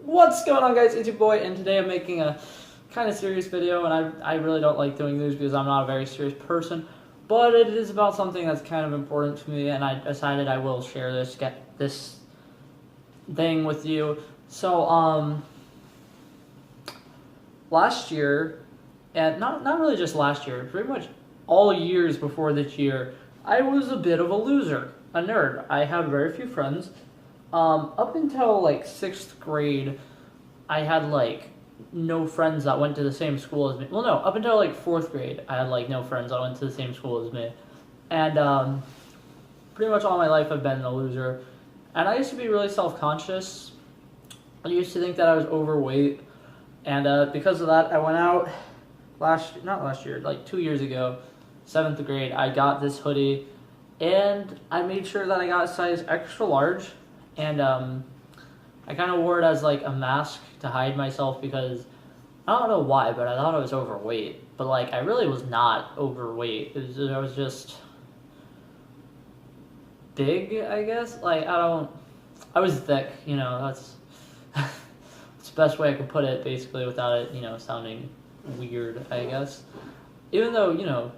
What's going on, guys? It's your boy, and today I'm making a kind of serious video, and I really don't like doing these because I'm not a very serious person, but it is about something that's kind of important to me, and I decided I will share this thing with you. So, last year, and not really just last year, pretty much all years before this year, I was a bit of a loser, a nerd. I had very few friends. Up until like 6th grade, I had like no friends that went to the same school as me. Well, no, up until like 4th grade, I had like no friends that went to the same school as me. And pretty much all my life I've been a loser. And I used to be really self-conscious. I used to think that I was overweight. And because of that, I went out not last year, like 2 years ago, 7th grade, I got this hoodie. And I made sure that I got a size extra large. And I kind of wore it as like a mask to hide myself because I don't know why, but I thought I was overweight. But like I really was not overweight. I was just big, I guess. Like I was thick. That's that's the best way I could put it, basically, without it sounding weird, I guess. Even though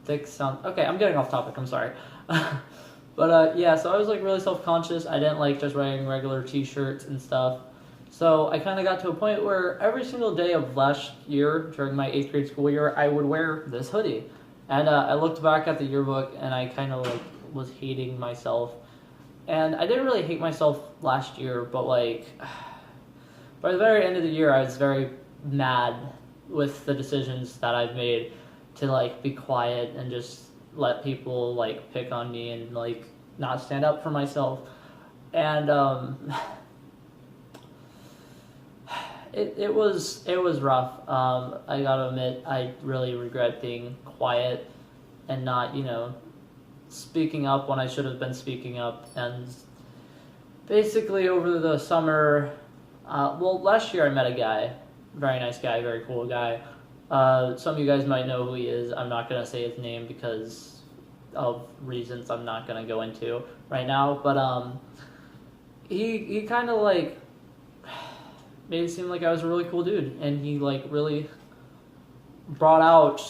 thick sound. Okay, I'm getting off topic. I'm sorry. But yeah, so I was like really self-conscious. I didn't like just wearing regular t-shirts and stuff. So I kind of got to a point where every single day of last year, during my 8th grade school year, I would wear this hoodie. And I looked back at the yearbook and I kind of like was hating myself. And I didn't really hate myself last year, but like by the very end of the year, I was very mad with the decisions that I've made to like be quiet and just let people like pick on me and like not stand up for myself. And it was rough. I gotta admit, I really regret being quiet and not speaking up when I should have been speaking up. And basically over the summer, last year I met a guy, very nice guy, very cool guy. Some of you guys might know who he is. I'm not going to say his name because of reasons I'm not going to go into right now. But he kind of like made it seem like I was a really cool dude. And he like really brought out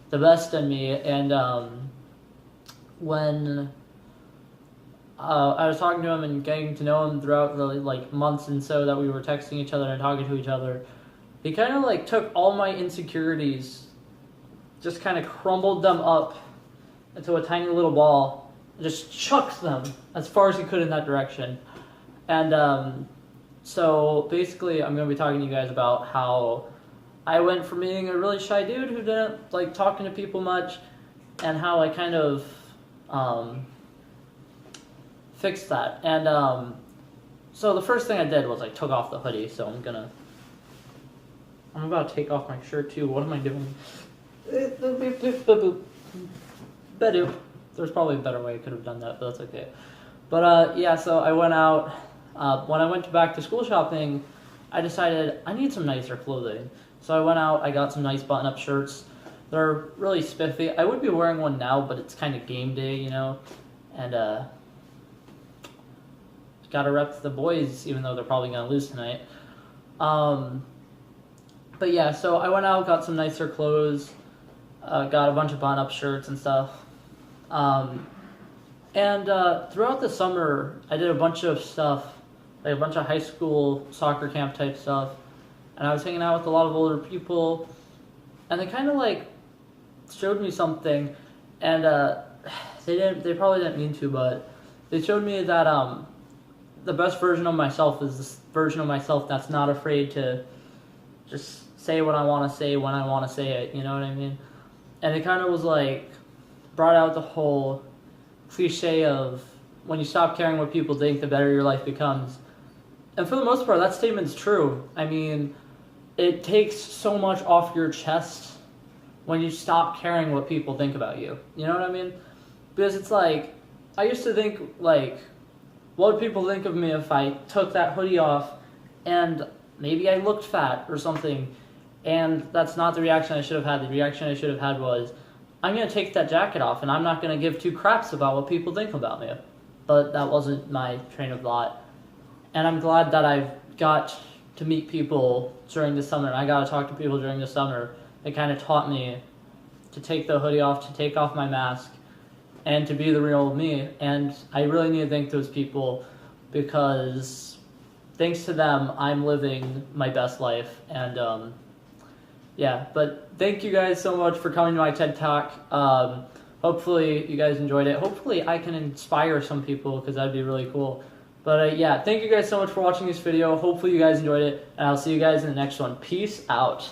the best in me. And when I was talking to him and getting to know him throughout the like months and so that we were texting each other and talking to each other, he kind of like took all my insecurities, just kind of crumbled them up into a tiny little ball, and just chucked them as far as he could in that direction. And so basically I'm going to be talking to you guys about how I went from being a really shy dude who didn't like talking to people much, and how I kind of fixed that. And so the first thing I did was I took off the hoodie, so I'm about to take off my shirt too. What am I doing? There's probably a better way I could have done that, but that's okay. But yeah, so I went out. When I went back to school shopping, I decided I need some nicer clothing. So I went out, I got some nice button-up shirts. They're really spiffy. I would be wearing one now, but it's kind of game day, and gotta rep the boys, even though they're probably gonna lose tonight. But yeah, so I went out, got some nicer clothes, got a bunch of button-up shirts and stuff. And throughout the summer, I did a bunch of stuff, like a bunch of high school soccer camp type stuff. And I was hanging out with a lot of older people, and they kind of like showed me something, and they probably didn't mean to, but they showed me that the best version of myself is this version of myself that's not afraid to just say what I want to say when I want to say it, you know what I mean? And it kind of was like, brought out the whole cliche of when you stop caring what people think, the better your life becomes. And for the most part, that statement's true. I mean, it takes so much off your chest when you stop caring what people think about you. You know what I mean? Because it's like, I used to think, like, what would people think of me if I took that hoodie off and maybe I looked fat or something? And that's not the reaction I should have had. The reaction I should have had was, I'm going to take that jacket off and I'm not going to give two craps about what people think about me. But that wasn't my train of thought. And I'm glad that I've got to meet people during the summer. I got to talk to people during the summer. It kind of taught me to take the hoodie off, to take off my mask, and to be the real me. And I really need to thank those people, because thanks to them, I'm living my best life. And yeah, but thank you guys so much for coming to my TED Talk. Hopefully you guys enjoyed it. Hopefully I can inspire some people, because that'd be really cool. But yeah, thank you guys so much for watching this video. Hopefully you guys enjoyed it, and I'll see you guys in the next one. Peace out.